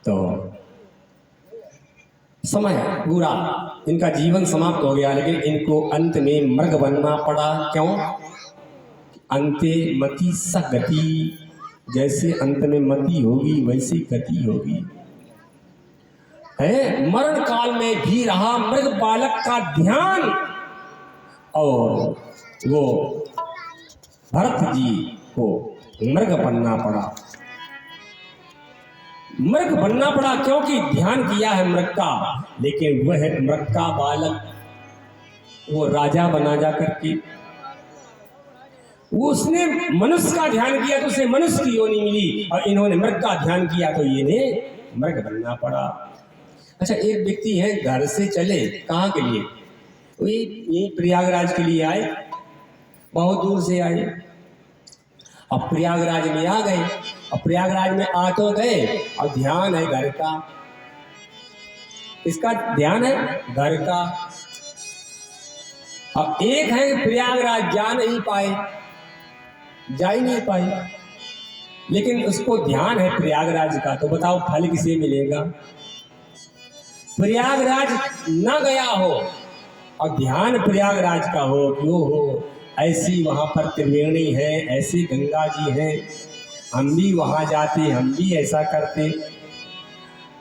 तो समय पूरा इनका जीवन समाप्त हो गया, लेकिन इनको अंत में मृग बनना पड़ा। क्यों? अंते मति स गति, जैसे अंत में मति होगी वैसी गति होगी। है मरण काल में भी रहा मृग बालक का ध्यान, और वो भरत जी को मृग बनना पड़ा। मृग बनना पड़ा क्योंकि ध्यान किया है मृग का, लेकिन वह मृग का बालक वो राजा बना जा करके, वो उसने मनुष्य का ध्यान किया तो उसे मनुष्य की योनि मिली, और इन्होंने मृग का ध्यान किया तो इन्हें मृग बनना पड़ा। अच्छा, एक व्यक्ति है घर से चले कहाँ के लिए? वही यही प्रयागराज के लिए आए, बहुत दूर से आए। अब प्रयागराज में आ गए, और प्रयागराज में आ तो गए, और ध्यान है घर का। इसका ध्यान है घर का। अब एक है प्रयागराज जा नहीं पाए, जा ही नहीं पाए, लेकिन उसको ध्यान है प्रयागराज का, तो बताओ फल किसे मिलेगा? प्रयागराज ना गया हो और ध्यान प्रयागराज का हो, क्यों हो? ऐसी वहां पर त्रिवेणी है, ऐसी गंगा जी है, हम भी वहां जाते, हम भी ऐसा करते,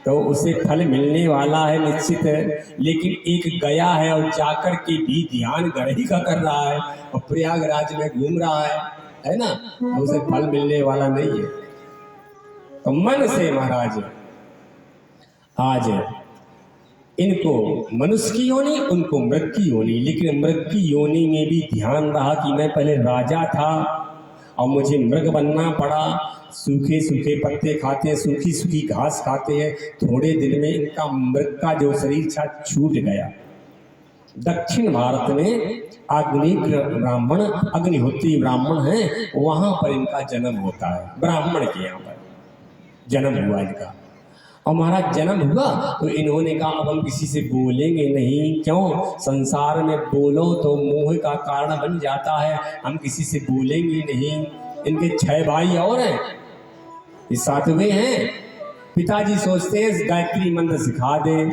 तो उसे फल मिलने वाला है निश्चित है। लेकिन एक गया है और जाकर के भी ध्यान गढ़ी का कर रहा है और प्रयागराज में घूम रहा है ना, तो उसे फल मिलने वाला नहीं है। तो मन से महाराज आज इनको मनुष्य की योनि, उनको मृग की योनि, लेकिन मृग की योनि में भी ध्यान रहा कि मैं पहले राजा था और मुझे मृग बनना पड़ा। सूखे सूखे पत्ते खाते हैं, सूखी सूखी घास खाते हैं, थोड़े दिन में इनका मृग का जो शरीर था छूट गया। दक्षिण भारत में ब्राह्मण अग्निहोत्री ब्राह्मण हैं, वहां पर इनका जन्म होता है, ब्राह्मण के यहाँ पर जन्म हुआ इनका। और महाराज जन्म हुआ तो इन्होंने कहा अब हम किसी से बोलेंगे नहीं, क्यों? संसार में बोलो तो मोह का कारण बन जाता है, हम किसी से बोलेंगे नहीं। इनके 6 भाई और हैं, ये 7वें हैं। पिताजी सोचते हैं गायत्री मंत्र सिखा दें,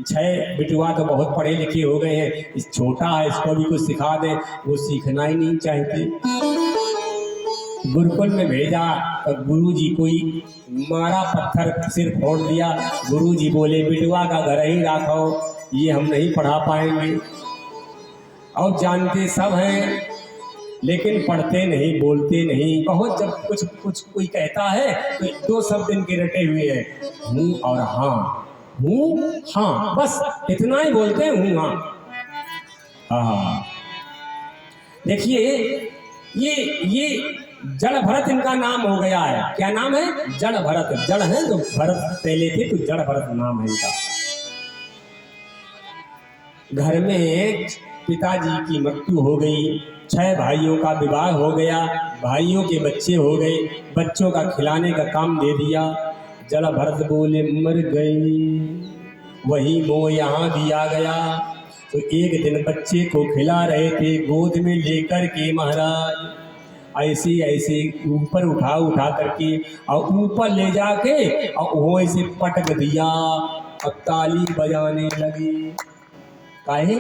6 बिटुआ तो बहुत पढ़े लिखे हो गए हैं, इस छोटा है इसको भी कुछ सिखा दें, वो सीखना ही नहीं चाहते। गुरुकुल में भेजा तो गुरुजी कोई मारा, पत्थर सिर फोड़ दिया। गुरुजी बोले बिटुआ का घर ही रखो, ये हम नहीं पढ़ा पाएंगे। और जानते सब हैं लेकिन पढ़ते नहीं, बोलते नहीं। बहुत जब कुछ कोई कहता है तो 2 शब्द इनके रटे हुए हैं, हूँ और हाँ, हूँ हाँ, बस इतना ही बोलते हैं, हूँ हाँ। हाँ देखिए, ये जड़ भरत इनका नाम हो गया है। क्या नाम है? जड़ भरत। जड़ है तो भरत पहले थे, तो जड़ भरत नाम है इनका। घर में पिताजी की मृत्यु हो गई, 6 भाइयों का विवाह हो गया, भाइयों के बच्चे हो गए, बच्चों का खिलाने का काम दे दिया। जड़ भरत बोले मर गई, वही मोह यहाँ भी आ गया। तो एक दिन बच्चे को खिला रहे थे गोद में लेकर के महाराज, ऐसे ऐसे ऊपर उठा करके और ऊपर ले जाके और वो ऐसे पटक दिया और ताली बजाने लगे। काहे?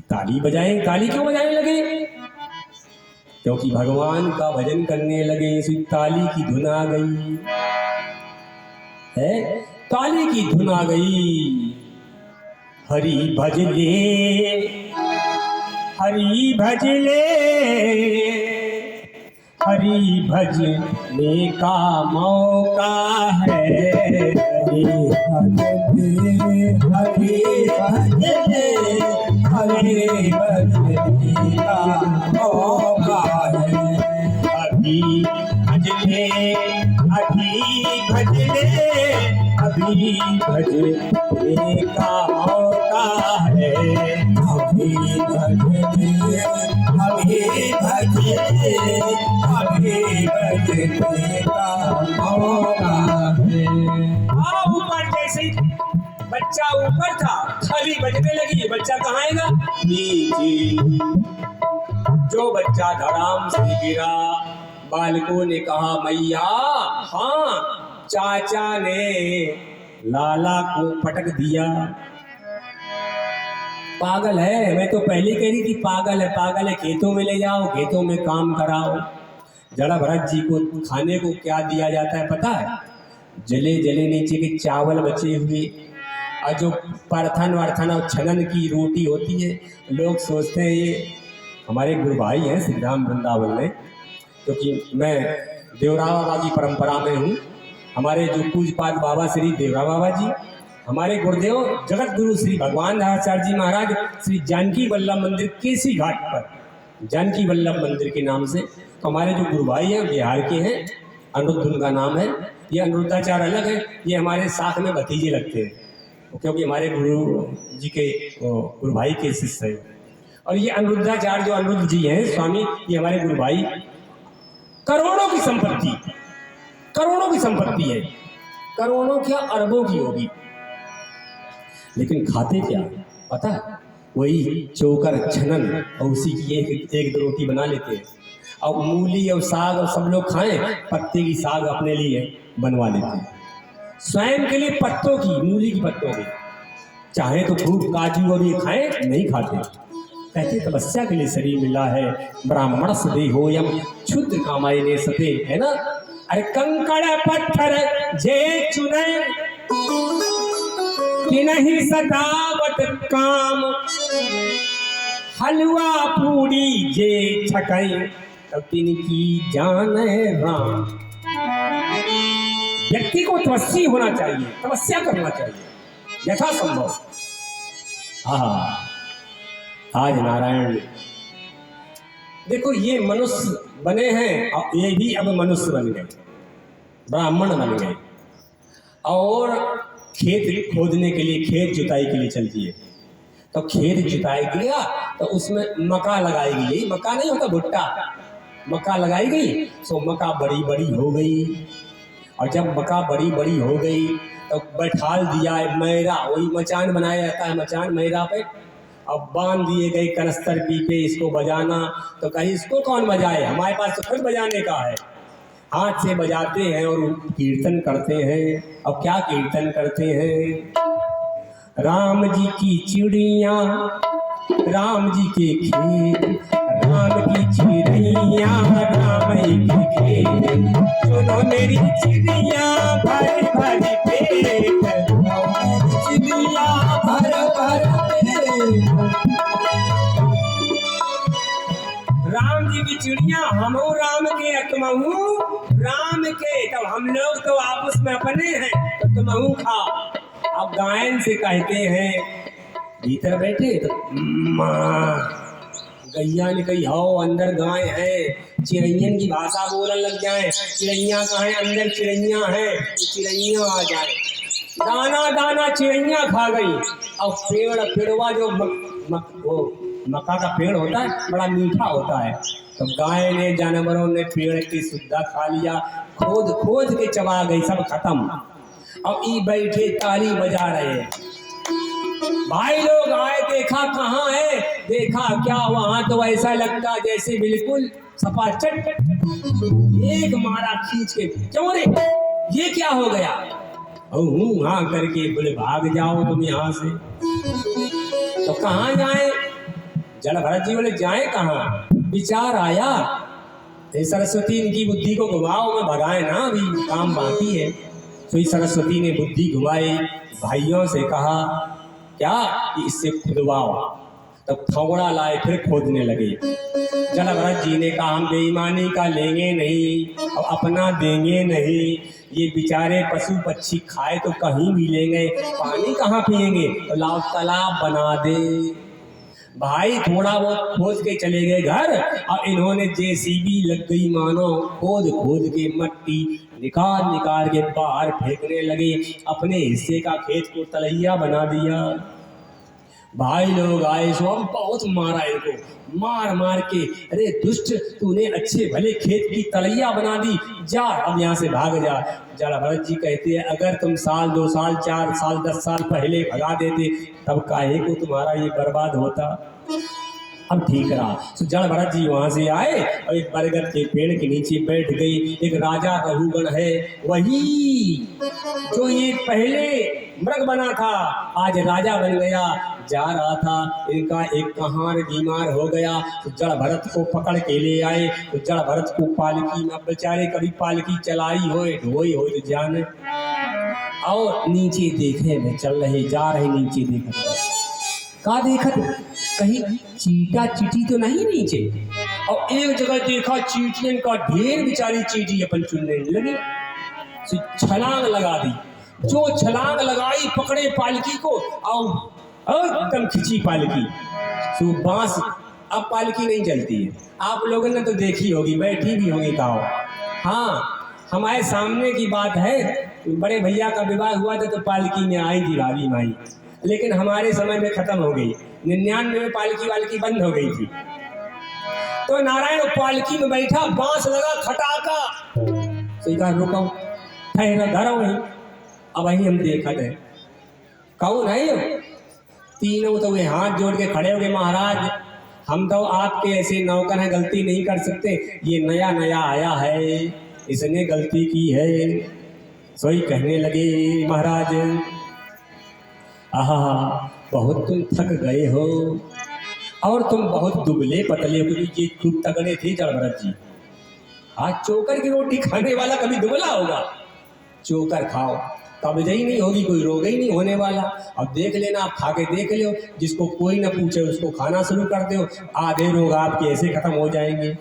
ताली बजाए, ताली क्यों बजाने लगे? क्योंकि भगवान का भजन करने लगे, इसी ताली की धुन आ गई है, ताली की धुन आ गई। हरि भजले, हरि भजले, हरि भजने का मौका है। हरि भजने, हरि भजने, हरि भजने का मौका है। अभी भजने, अभी भजने, अभी भजने का मौका है। अभी भजने, अभी भजने, अभी भजने का मौका है। ऊपर जैसे बच्चा ऊपर था, थाली बजने लगी, बच्चा कहाँ आएगा? नीचे। जो बच्चा धड़ाम से गिरा, बालकों ने कहा मैया हाँ चाचा ने लाला को पटक दिया। पागल है, मैं तो पहले कह रही थी पागल है, खेतों में ले जाओ, खेतों में काम कराओ। जड़ा भरत जी को खाने को क्या दिया जाता है पता है? जले जले नीचे के चावल बचे हुए और जो परथन वर्थन और छनन की रोटी होती है। लोग सोचते हैं ये हमारे गुरु भाई हैं सिद्धाम वृंदावन में, क्योंकि मैं देवरा बाबा की परंपरा में हूँ। हमारे जो पूजपाद बाबा श्री देवरा बाबा जी, हमारे गुरुदेव जगत गुरु श्री भगवान दासाचार्य जी महाराज श्री जानकी वल्लभ मंदिर केसी घाट पर, जानकी वल्लभ मंदिर के नाम से। तो हमारे जो गुरु भाई हैं बिहार के हैं, अनिरुद्ध उनका नाम है। ये अनिरुद्धाचार्य अलग है, ये हमारे साथ में भतीजे लगते हैं, क्योंकि हमारे गुरु जी के गुरु भाई के शिष्य हैं। और ये अनिरुद्धाचार्य जो अनिरुद्ध जी हैं स्वामी, ये हमारे गुरु भाई। करोड़ों की संपत्ति, करोड़ों की संपत्ति है, करोड़ों क्या अरबों की होगी, लेकिन खाते क्या पता है? वही चोकर छनन और उसी की एक दो रोटी बना लेते हैं। और मूली और साग और सब लोग खाएं, पत्ते की साग अपने लिए बनवा लेते हैं, स्वयं के लिए पत्तों की, मूली की पत्तों की। चाहे तो खूब काजू और ये खाएं, नहीं खाते। कहते तपस्या के लिए शरीर मिला है, ब्राह्मण सदे हो यम क्षुद्र कामाई ने सते, है ना? अरे कंकड़ पत्थर जे चुने कि नहीं सदावत काम, हलवा पूड़ी जे छकई तब तिनकी जान राम। व्यक्ति को तपस्वी होना चाहिए, तपस्या करना चाहिए यथासंभव। आज नारायण देखो, ये मनुष्य बने हैं और ये भी अब मनुष्य बन गए, ब्राह्मण बन गए। और खेत खोदने के लिए, खेत जुताई के लिए चलती है, तो खेत जुताई गया तो उसमें मक्का लगाई गई। मक्का नहीं होता, भुट्टा, मक्का लगाई गई। तो मक्का बड़ी बड़ी हो गई, और जब मक्का बड़ी बड़ी हो गई तो बैठाल दिया है मैरा, वही मचान बनाया जाता है, मचान मैरा पे। अब बांध दिए गए कनस्तर पीपे, इसको बजाना। तो कहीं इसको कौन बजाए, हमारे पास तो खुद बजाने का है। हाथ से बजाते हैं और कीर्तन करते हैं। अब क्या कीर्तन करते हैं? राम जी की चिड़िया, राम जी के खेत, राम की चिड़िया, राम के खेत, सुनो मेरी चिड़िया भर भर पेट, चिड़िया भर भर पेट। राम जी की चिड़िया, हमहू राम के, तुमहू राम के। तब हम लोग तो आपस में अपने हैं, तो तुमहू खा। अब गायन से कहते हैं, भीतर बैठे तो गैया ने कही हो अंदर गाय है, चिड़ैयन की भाषा बोलने लग जाए। चिड़ैया कहाँ है? अंदर चिड़ैया है, तो चिड़ैया आ जाए। दाना दाना चिड़ैया खा गई। और पेड़वा जो मक्का का पेड़ होता है बड़ा मीठा होता है, तो गाय ने, जानवरों ने पेड़ की सुद्धा खा लिया, खोद खोद के चबा गई, सब खत्म। अब ई बैठे ताली बजा रहे हैं। भाई लोग आए, देखा कहाँ है, देखा क्या वहां तो ऐसा लगता जैसे बिल्कुल सपाचट। एक मारा खींच के, क्यों रे ये क्या हो गया? हूँ हाँ करके बोले भाग जाओ तुम यहाँ से। तो कहाँ जाए? जड़ भरत जी बोले जाए कहाँ? विचार आया, सरस्वती इनकी बुद्धि को घुमाओ, मैं भगाए ना, अभी काम बाकी है। तो सरस्वती ने बुद्धि घुमाई, भाइयों से कहा क्या कि इससे खुदवाओ। तब थोड़ा लाए, फिर खोदने लगे। जड़ भरत जी ने कहा हम बेईमानी का लेंगे नहीं और अपना देंगे नहीं, ये बेचारे पशु पक्षी खाए तो कहीं भी लेंगे, पानी कहाँ पिएंगे, तो लाओ तालाब बना दे। भाई थोड़ा बहुत खोद के चले गए घर, और इन्होंने जेसीबी लग गई मानो, खोद खोद के मट्टी निकाल निकाल के बाहर फेंकने लगे। अपने हिस्से का खेत को तलैया बना दिया। भाई लोग आए, सो हम बहुत मारा इनको, मार मार के, अरे दुष्ट तूने अच्छे भले खेत की तलैया बना दी, जा अब यहाँ से भाग जा। जड़ भरत जी कहते हैं अगर तुम साल 2 साल 4 साल 10 साल पहले भगा देते तब काहे को तुम्हारा ये बर्बाद होता। अब ठीक रहा। तो जड़ भरत जी वहां से आए और एक बरगद के पेड़ के नीचे बैठ गई। एक राजा रघुगण है, वही जो ये पहले मृग बना था आज राजा बन गया। जा रहा था, इनका एक कहार बीमार हो गया तो जड़ भरत को पकड़ के ले आए। तो जड़ भरत को पालकी में, बेचारे कभी पालकी चलाई होए ढोई हो तो जाने, और नीचे देखे में चल रहे, जा रहे नीचे देख का देखत कहीं चीटा चीटी तो नहीं नीचे, और एक जगह देखा चीटियन का ढेर, बेचारी चीटी अपन चुनने लगी। छलांग लगा दी, जो छलांग लगाई पकड़े पालकी को और एकदम खिंची पालकी। तो बांस, अब पालकी नहीं चलती है, आप लोगों ने तो देखी होगी, बैठी भी होगी कहो। हाँ, हमारे सामने की बात है, बड़े भैया का विवाह हुआ था तो पालकी में आई थी भाभी माई, लेकिन हमारे समय में खत्म हो गई। 99 में पालकी वालकी बंद हो गई थी। तो नारायण पालकी में बैठा, बांस लगा खटाका, स्वीकार रुको ठहरो धरो वही। अब वही हम देखा थे कौन है ये तीनों, तो वे हाथ जोड़ के खड़े हो गए, महाराज हम तो आपके ऐसे नौकर हैं, गलती नहीं कर सकते, ये नया नया आया है, इसने गलती की है। सोई कहने लगे, महाराज आहा बहुत तुम थक गए हो और तुम बहुत दुबले पतले हो, क्योंकि ये खूब तगड़े थे जड़ भरत जी। आज चोकर की रोटी खाने वाला कभी दुबला होगा? चोकर खाओ, कब्ज़ नहीं होगी, कोई रोग ही नहीं होने वाला। अब देख लेना, आप खा के देख लो, जिसको कोई ना पूछे उसको खाना शुरू कर दो, आधे रोग आपके ऐसे खत्म हो जाएंगे।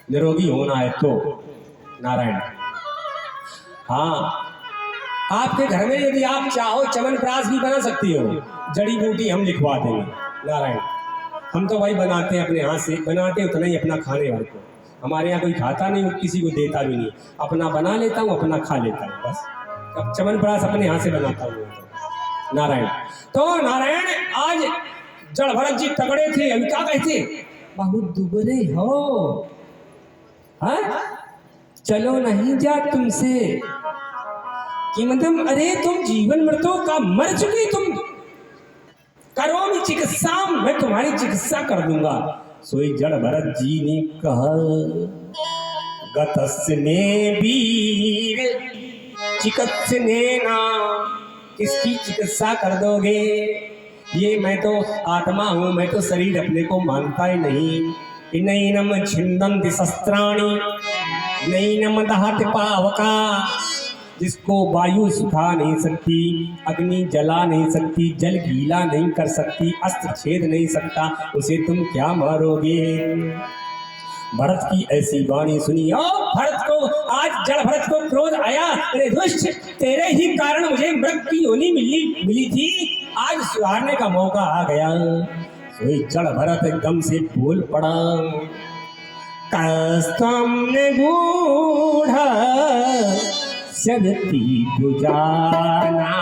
निरोगी होना है तो नारायण। हाँ, आपके घर में यदि आप चाहो च्यवनप्राश भी बना सकती हो, जड़ी बूटी हम लिखवा देंगे नारायण। हम तो भाई बनाते हैं, अपने हाथ से बनाते उतना ही अपना खाने वाले को। हमारे यहाँ कोई खाता नहीं, किसी को देता भी नहीं, अपना बना लेता हूँ, अपना खा लेता हूँ बस। अब च्यवनप्राश अपने हाथ से बनाता हूँ तो नारायण। तो नारायण आज जड़ भरत जी तगड़े थे, अभी क्या कहते, बहुत दुबले हो, हाँ चलो नहीं जा तुमसे कि मतलब, अरे तुम जीवन मृत्यु का मर चुकी, तुम करो भी चिकित्सा, मैं तुम्हारी चिकित्सा कर दूंगा। सोई जड़ भरत जी ने कहा, गतस्ने वीर चिकित्सने ना, किसकी चिकित्सा कर दोगे? ये मैं तो आत्मा हूँ, मैं तो शरीर अपने को मानता ही नहीं। नैनम छिन्दन्ति शस्त्राणि नैनम दहति पावका, जिसको वायु सुखा नहीं सकती, अग्नि जला नहीं सकती, जल गीला नहीं कर सकती, अस्त्र छेद नहीं सकता, उसे तुम क्या मारोगे? भरत की ऐसी वाणी सुनी और भरत को, आज जड़ भरत को क्रोध आया, अरे दुष्ट, तेरे ही कारण मुझे मृग की योनि मिली थी, आज सुधारने का मौका आ गया। सोई जड़ भरत एकदम से बोल पड़ा, कस्तम गूढ़ सदती दुजाना,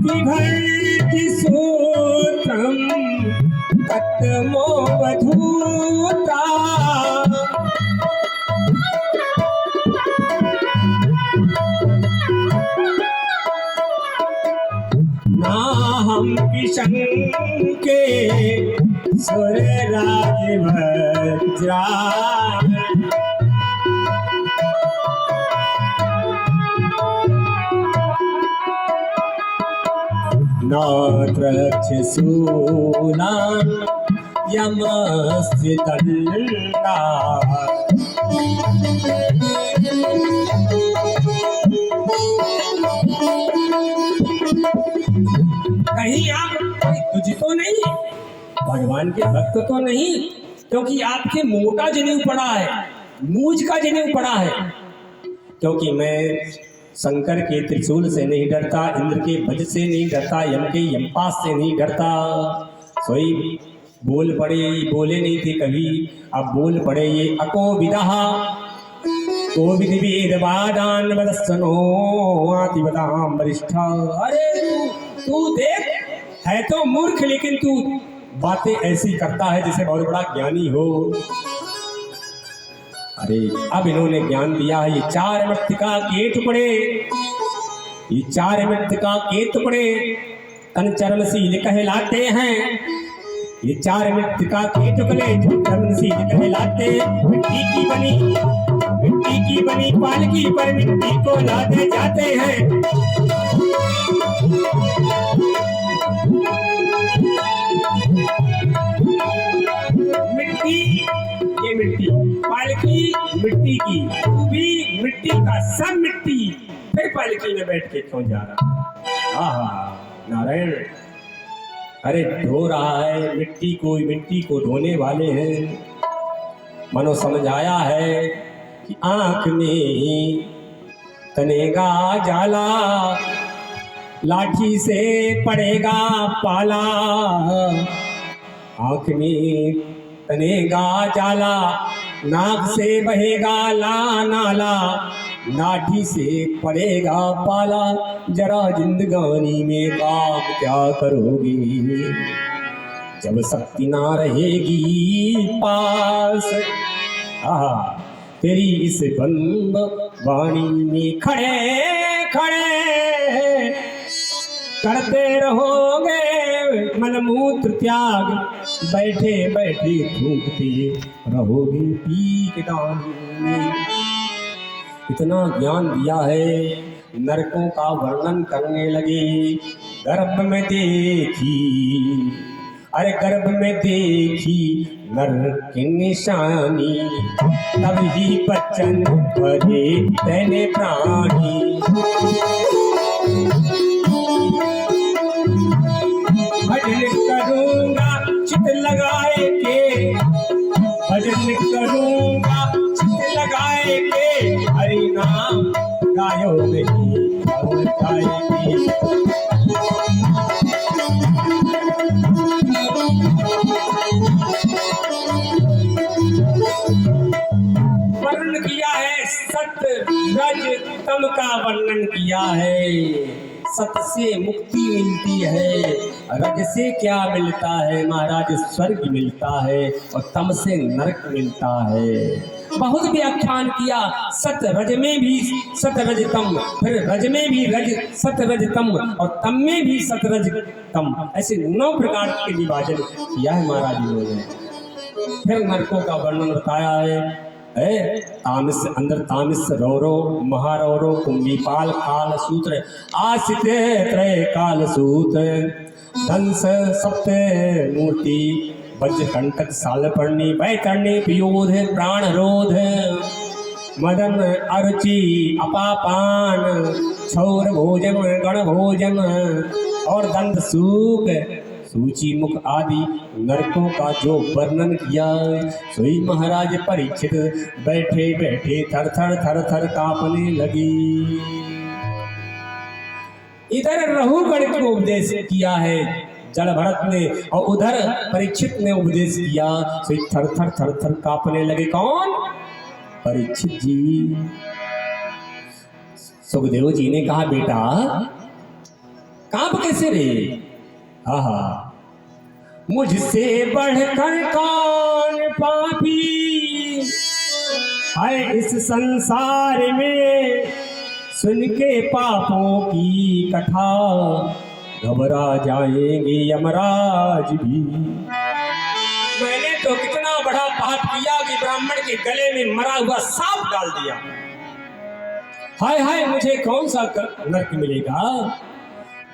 विभर्ति सूत्रम कतमो वधूता, नाहं विशंके सुर राजभद्रा, नात्र शूला यमस्य दंडा, कहीं आप तुझ तो नहीं, भगवान के भक्त तो नहीं, क्योंकि आपके मोटा जनेऊ पड़ा है, मूज का जनेऊ पड़ा है। क्योंकि मैं शंकर के त्रिशूल से नहीं डरता, इंद्र के वज्र से नहीं डरता, यम के यमपास से नहीं डरता। सोई बोल पड़े, बोले नहीं थे कभी, अब बोल पड़े ये अको विदहा को विधि वेदवादान वदस्सनो आतिवदाम वरिष्ठा। अरे तू देख, है तो मूर्ख, लेकिन तू बातें ऐसी करता है जैसे बहुत बड़ा ज्ञानी हो। अरे अब इन्होंने ज्ञान दिया है, ये 4 मृत्तिका के टुकड़े, ये 4 मृत्तिका के टुकड़े तन चरणशील कहलाते हैं। ये 4 मृत्तिका के टुकड़े चरणशील कहलाते हैं। मिट्टी की बनी पालकी पर मिट्टी को लादे जाते हैं। मिट्टी, ये मिट्टी पालकी मिट्टी की, तू भी मिट्टी का, सब मिट्टी, फिर पालकी में बैठ के क्यों जा रहा? आहा नारायण, अरे धो रहा है मिट्टी को धोने वाले हैं। मनो समझ आया है कि आंख में तनेगा जाला, लाठी से पड़ेगा पाला। आंख में तनेगा जाला, नाक से बहेगा नाला, लाठी से पड़ेगा पाला। जरा जिंदगानी में काम क्या करोगे जब शक्ति ना रहेगी पास। तेरी इस बंद वाणी में खड़े खड़े करते रहोगे मलमूत्र त्याग, बैठे बैठे थूकते रहोगे पीक दानी में। इतना ज्ञान दिया है, नरकों का वर्णन करने लगे। गर्भ में देखी, अरे गर्भ में देखी नरक की निशानी, तब ही बच्चन भरे तेने प्राणी। भजन करूंगा चित लगाए के, भजन करूंगा चित लगाए के, हरि नाम गायो नहीं गाएगी। वर्णन किया है सत्य रज तम का वर्णन किया है। सत्य से मुक्ति मिलती है, रज से क्या मिलता है महाराज? स्वर्ग मिलता है, और तम से नरक मिलता है। बहुत व्याख्यान किया, सत रज में भी सत रज तम, फिर रज में भी रज सत रज तम, और तम में भी सत रज तम, ऐसे 9 प्रकार के विभाजन किया है महाराज ने। फिर नरकों का वर्णन बताया है। तामिस अंदर तामिस रौरो महारौरो कुंभीपाल काल सूत्र आसित त्रय काल सूत्र धंस सप्त मूर्ति वज्र कंटक सालपर्णी वैतरणी पियोध प्राण रोध मदन अरुचि अपापान क्षौर भोजन गण भोजन और दंत सूक सूची मुख आदि नरकों का जो वर्णन किया, सोई महाराज परीक्षित बैठे बैठे थर थर कांपने लगी। इधर रहुगण को उपदेश किया है जल भरत ने, और उधर परीक्षित ने उपदेश किया, सोई थर थर कांपने लगे। कौन? परीक्षित जी। सुखदेव जी ने कहा, बेटा कांप कैसे रे? आहा, मुझसे बढ़कर कौन पापी है इस संसार में, सुन के पापों की कथा घबरा जाएंगे यमराज भी। मैंने तो कितना बड़ा पाप किया कि ब्राह्मण के गले में मरा हुआ सांप डाल दिया। हाय हाय, मुझे कौन सा नरक मिलेगा?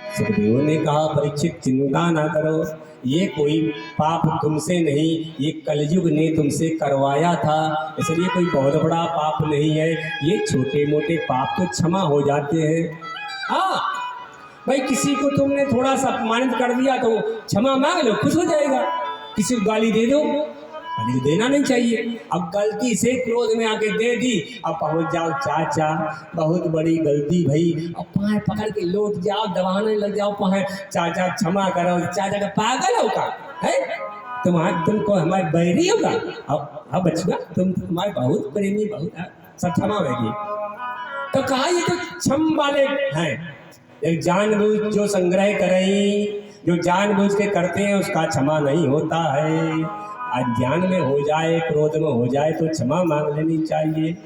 सुखदेव ने कहा, परीक्षित चिंता ना करो, ये कोई पाप तुमसे नहीं, ये कलयुग ने तुमसे करवाया था, इसलिए कोई बहुत बड़ा पाप नहीं है। ये छोटे मोटे पाप तो क्षमा हो जाते हैं। हाँ भाई, किसी को तुमने थोड़ा सा अपमानित कर दिया तो क्षमा मांग लो, खुश हो जाएगा। किसी को गाली दे दो, गाली देना नहीं चाहिए। अब गलती से क्रोध में आके दे दी, अब पहुंच जाओ चाचा बहुत बड़ी गलती भई, अब पाँव पकड़ के लौट जाओ, दबाने लग जाओ पाँव, चाचा क्षमा करो। चाचा का पागल होगा है, तुमको हमारे बैरी होगा। अब बचुआ तुम हमारे बहुत प्रेमी, बहुत सब क्षमा होगी। तो कहा ये तो क्षम वाले हैं, एक जानबूझ जो संग्रह करें, जो जानबूझ के करते हैं उसका क्षमा नहीं होता है। अज्ञान में हो जाए, क्रोध में हो जाए तो क्षमा मांग लेनी चाहिए।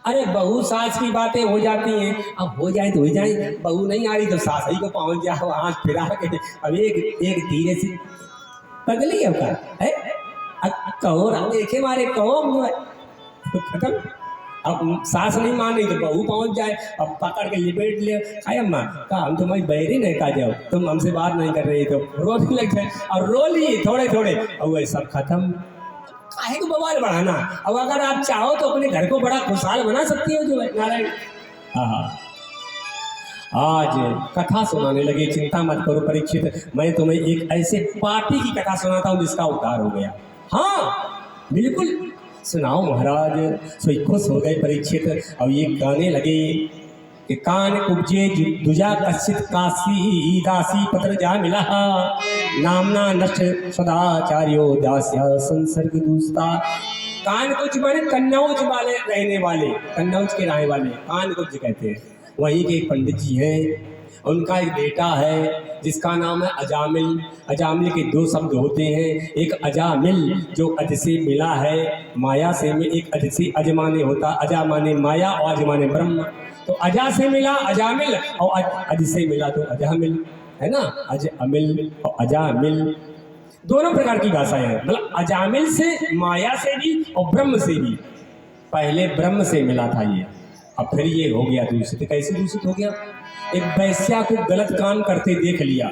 अरे बहू सास की बातें हो जाती हैं, अब हो जाए तो हो जाए, बहू नहीं आ रही तो सास ही को पहुंच जाओ हाथ फिरा के। अब एक धीरे से पगली है का है, अब कहो राम देखे मारे कहो जो है तो खत्म। अब सास नहीं मान रही तो बहू पहुंच जाए, अब पकड़ के लिपेट ले, खाए अम्मा कहा हम तुम्हारी बहरी नहीं का जाओ, तुम हमसे बात नहीं कर रही तो रोने लग जाए और रो लिए थोड़े थोड़े और वह सब खत्म। काहे को बवाल बढ़ाना। अब अगर आप चाहो तो अपने घर को बड़ा खुशहाल बना सकती हो जो है नारायण। हाँ आज कथा सुनाने लगे, चिंता मत करो परीक्षित, मैं तुम्हें एक ऐसे पापी की कथा सुनाता हूँ जिसका उद्धार हो गया। हाँ बिल्कुल सुनाओ महाराज। सोई खुश हो गए परीक्षित। अब ये गाने लगे कि कान कुब्जे दुजा कश्चित काशी दासी पत्र जा मिला नामना नष्ट सदाचार्यो दास्या संसर्ग दूसता। कान कुब्ज माने कन्नौज वाले रहने वाले, कन्नौज के रहने वाले कान कुब्ज कहते हैं। वहीं के एक पंडित जी हैं, उनका एक बेटा है जिसका नाम है अजामिल। अजामिल के दो शब्द होते हैं, एक अजामिल जो अज से मिला है माया से, में एक अज से अज माने होता, अजा माने माया और अज माने ब्रह्म। तो अजा से मिला अजामिल और अज से मिला तो अजामिल है ना, अज अमिल और अजामिल दोनों प्रकार की भाषाएं हैं। मतलब अजामिल से माया से भी और ब्रह्म से भी। पहले ब्रह्म से मिला था ये, अब फिर ये हो गया दूषित। कैसे दूषित हो गया? एक वैश्या को गलत काम करते देख लिया,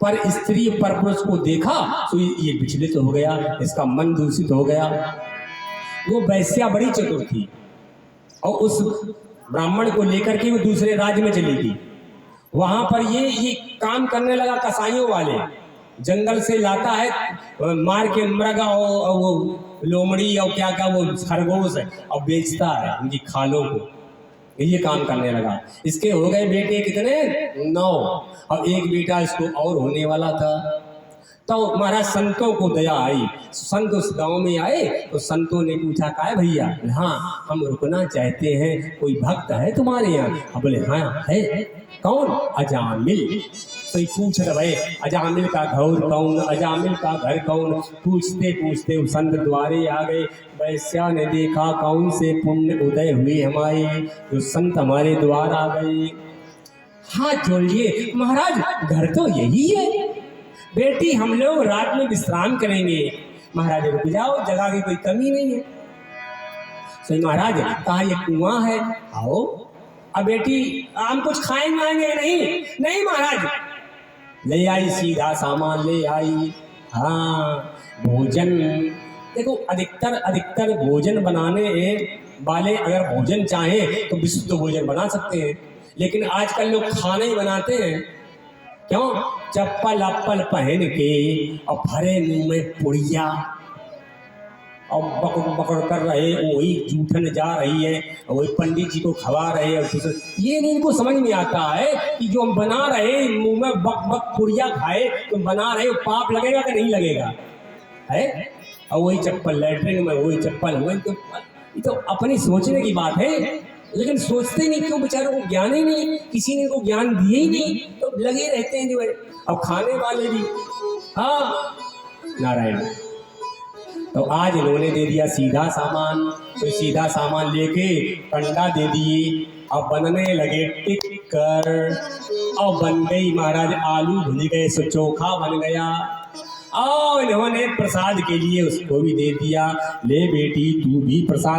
पर स्त्री पर पुरुष को देखा तो ये विचलित हो गया, इसका मन दूषित हो गया। वो वैश्या बड़ी चतुर थी और उस ब्राह्मण को लेकर के वो दूसरे राज्य में चली गई। वहां पर ये काम करने लगा, कसाईयों वाले जंगल से लाता है मार के मृगा और वो लोमड़ी और क्या क्या वो खरगोश है और बेचता है उनकी खालों को। ये काम करने लगा। इसके हो गए बेटे कितने? 9 और एक बेटा इसको और होने वाला था। तो महाराज संतों को दया आई, संत उस गांव में आए तो संतों ने पूछा का है भैया? हाँ हम रुकना चाहते हैं, कोई भक्त है तुम्हारे यहाँ? बोले हाँ है। कौन? अजामिल। तो पूछ रहे अजामिल का घर कौन, अजामिल का घर कौन? पूछते पूछते वो संत द्वारे आ गए। वैश्या ने देखा कौन से पुण्य उदय हुए हमारे, जो संत हमारे द्वार आ गए। हाथ जोड़िए महाराज घर तो यही है, बेटी हम लोग रात में विश्राम करेंगे। महाराज रुक जाओ, जगह की कोई कमी नहीं है। सही महाराज कहा ये कुआं है, आओ। अब बेटी हम कुछ खाएंगे आएंगे? नहीं नहीं महाराज। ले आई सीधा सामान ले आई। हाँ भोजन देखो, अधिकतर भोजन बनाने वाले अगर भोजन चाहें तो विशुद्ध भोजन बना सकते हैं, लेकिन आजकल लोग खाना ही बनाते हैं। क्यों? चप्पल अप्पल पहन के और भरे मुंह में पुड़िया और बकड़ बकड़ कर रहे, वही जूठन जा रही है, वही पंडित जी को खवा रहे हैं। ये नहीं इनको समझ में आता है कि जो हम बना रहे मुंह में बक बक पुड़िया खाए तो बना रहे पाप लगेगा कि नहीं लगेगा है। और वही चप्पल लैटरिन में, वही चप्पल वही तो, ये तो अपनी सोचने की बात है, लेकिन सोचते नहीं क्यों? बेचारों को ज्ञान ही नहीं, किसी ने इनको ज्ञान दिए ही नहीं, तो लगे रहते हैं जो है। अब खाने वाले भी हाँ नारायण। तो आज इन्होंने दे दिया सीधा सामान, तो सीधा सामान लेके कंडा दे दिए और बनने लगे टिक्कर। और बन गई महाराज, आलू भुज गए सो चोखा बन गया। और इन्होंने प्रसाद के लिए उसको भी दे दिया, ले बेटी तू भी प्रसाद